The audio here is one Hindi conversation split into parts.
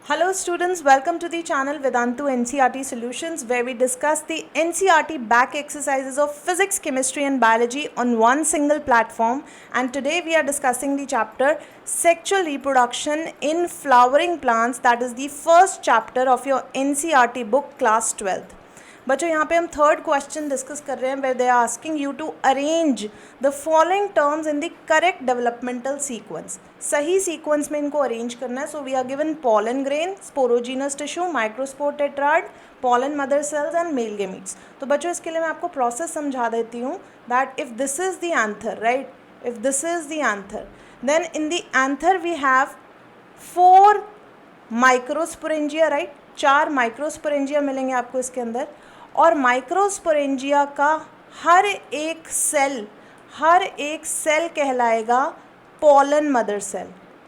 Hello students, welcome to the channel Vedantu NCERT Solutions, where we discuss the NCERT back exercises of physics, chemistry and biology on one single platform. And today we are discussing the chapter Sexual Reproduction in Flowering Plants, that is the first chapter of your NCERT book class 12th. बच्चों यहाँ पे हम थर्ड क्वेश्चन डिस्कस कर रहे हैं where they are asking you to arrange the following terms in the correct developmental sequence. सही सीक्वेंस में इनको अरेंज करना है. So we are given pollen grain, sporogenous tissue, microspore tetrad, pollen mother cells and male gametes. तो बच्चों इसके लिए मैं आपको प्रोसेस समझा देती हूँ that if this is the anther, right, if this is the anther, then in the anther we have 4 microsporangia, right, 4 microsporangia मिलेंगे आपको इसके अंदर. और माइक्रोस्पोरेंजिया का हर एक सेल कहलाएगा pollen mother cell.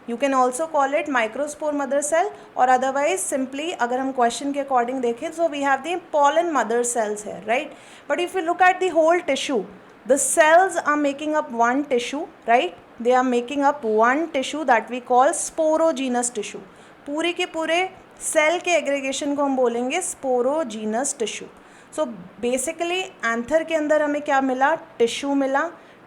You can also call it microspore mother cell, और अदरवाइज सिंपली अगर हम क्वेश्चन के अकॉर्डिंग देखें so we have the pollen mother cells है, right. But if you look at the whole tissue, the cells are making up one tissue, right. They are making up one tissue that we call sporogenous tissue. पूरे के पूरे सेल के एग्रीगेशन को हम बोलेंगे sporogenous tissue. So basically anther के अंदर हमें क्या मिला? टिश्यू मिला.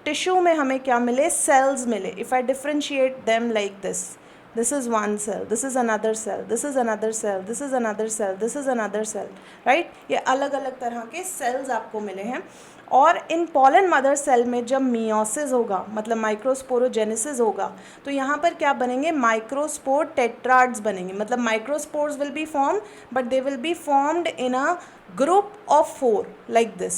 टिश्यू में हमें क्या मिले? सेल्स मिले. If I differentiate them like this is one cell, this is another cell, this is another cell, this is another cell, this is another cell, right. ये अलग अलग तरह के सेल्स आपको मिले हैं. और इन पॉलन मदर सेल में जब मियोसिस होगा, मतलब माइक्रोस्पोरोजेनेसिस होगा, तो यहाँ पर क्या बनेंगे? माइक्रोस्पोर टेट्राड्स बनेंगे. मतलब microspores will be form, but they will be formed in a group of 4 like this.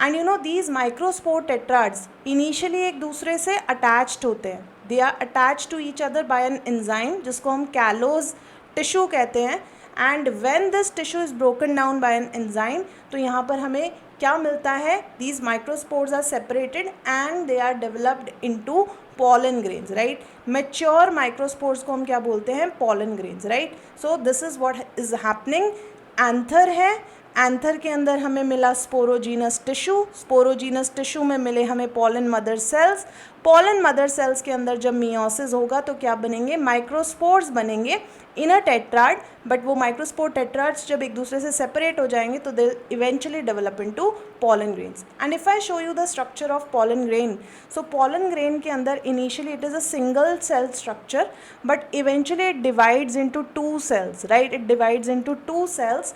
And you know these microspore tetrads initially एक दूसरे से attached होते हैं. They are attached to each other by an enzyme जिसको हम callose tissue कहते हैं. And when this tissue is broken down by an enzyme, तो यहाँ पर हमें क्या मिलता है? These microspores are separated and they are developed into pollen grains, right. Mature microspores को हम क्या बोलते हैं? pollen grains, right. So this is what is happening. Anther है, एंथर के अंदर हमें मिला स्पोरोजीनस टिश्यू, स्पोरोजीनस टिश्यू में मिले हमें pollen mother sales. Pollen mother sales के अंदर जब मियोसिस होगा तो क्या बनेंगे? माइक्रोस्पोर्स बनेंगे इन अ टेट्राड. बट वो माइक्रोस्पोर टेट्राड्स जब एक दूसरे से सेपरेट हो जाएंगे तो they eventually develop into pollen grains. And if I show you the structure of pollen grain, so pollen grain के अंदर initially it is a single cell structure, but eventually it divides into 2 cells, right. It divides into 2 cells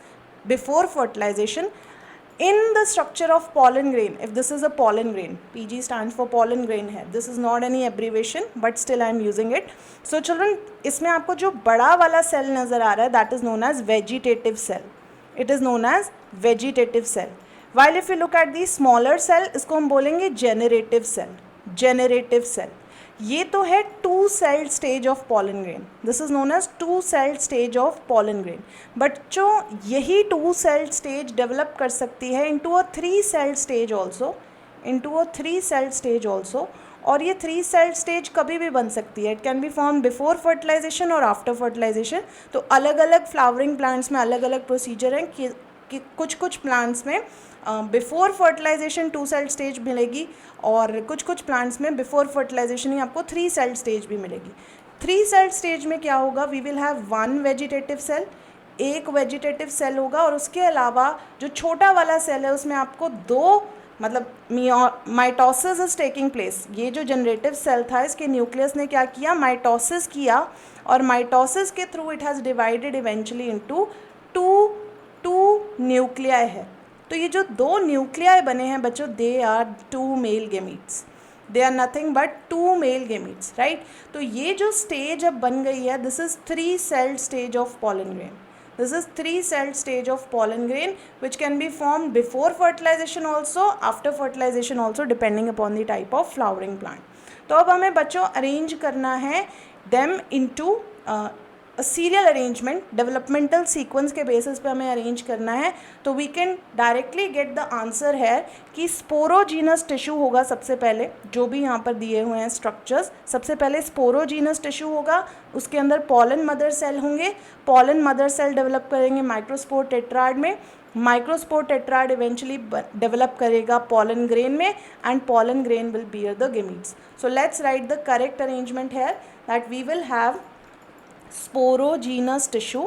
before fertilization. In the structure of pollen grain, if this is a pollen grain, PG stands for pollen grain here, this is not any abbreviation but still I am using it. So children, इसमें आपको जो बड़ा वाला सेल नज़र आ रहा है that is known as vegetative cell. It is known as vegetative cell. While if you look at the smaller cell, इसको हम बोलेंगे generative cell. generative cell. ये तो है 2 celled stage of pollen grain. This is known as 2 celled stage of pollen grain. बच्चों यही 2 celled stage डेवलप कर सकती है into a 3 celled stage also, into a 3 celled stage also. और ये 3 celled stage कभी भी बन सकती है. It can be form before fertilization और आफ्टर फर्टिलाइजेशन. तो अलग अलग फ्लावरिंग प्लांट्स में अलग अलग प्रोसीजर हैं कि कुछ प्लांट्स में बिफोर फर्टिलाइजेशन 2 celled स्टेज मिलेगी, और कुछ प्लांट्स में बिफोर फर्टिलाइजेशन ही आपको 3 celled स्टेज भी मिलेगी. 3 celled स्टेज में क्या होगा? We will have 1 vegetative cell, एक वेजिटेटिव सेल होगा, और उसके अलावा जो छोटा वाला सेल है उसमें आपको 2, मतलब माइटोसिस इज टेकिंग प्लेस. ये जो जनरेटिव सेल था इसके न्यूक्लियस ने क्या किया? माइटोसिस किया, और माइटोसिस के through it has divided eventually into 2 nuclei है. तो ये जो 2 न्यूक्लियाई बने हैं बच्चों, they are 2 male gametes. They are nothing but 2 male gametes, right. तो ये जो स्टेज अब बन गई है, this is 3 celled stage of pollen grain. This is 3 celled stage of pollen grain which can be form before fertilization also, after fertilization also, depending upon the type of flowering plant. तो अब हमें बच्चों अरेंज करना है them into serial arrangement. Developmental sequence के बेसिस पे हमें अरेंज करना है. तो we can directly get the answer है कि स्पोरोजीनस टिश्यू होगा सबसे पहले. जो भी यहाँ पर दिए हुए हैं स्ट्रक्चर्स, सबसे पहले स्पोरोजीनस टिश्यू होगा, उसके अंदर पॉलन मदर सेल होंगे. पॉलन मदर सेल डेवलप करेंगे माइक्रोस्पोर टेट्राड में. माइक्रोस्पोर टेट्राड इवेंचुअली डेवलप करेगा पॉलन ग्रेन में, and pollen grain will bear the gametes. So let's write the correct arrangement here that we will have sporogenous tissue,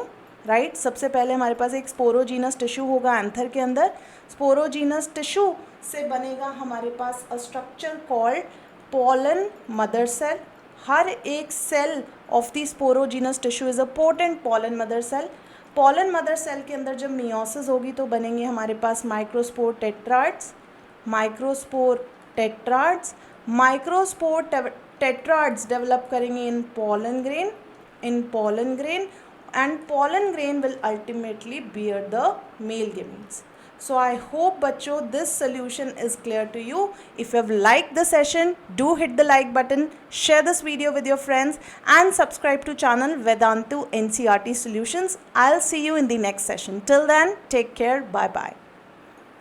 right. सबसे पहले हमारे पास एक स्पोरोजीनस टिश्यू होगा एंथर के अंदर। स्पोरोजीनस टिश्यू से बनेगा हमारे पास a structure called pollen mother cell. हर एक cell of the sporogenous tissue is a potent pollen mother cell. Pollen mother cell के अंदर जब मियोसिस होगी तो बनेंगे हमारे पास microspore tetrads. Microspore tetrads tetrads develop करेंगे in pollen grain and pollen grain will ultimately bear the male gametes. So I hope बच्चों this solution is clear to you. If you have liked the session, do hit the like button, share this video with your friends and subscribe to channel Vedantu NCERT Solutions. I'll see you in the next session. Till then, take care. Bye bye.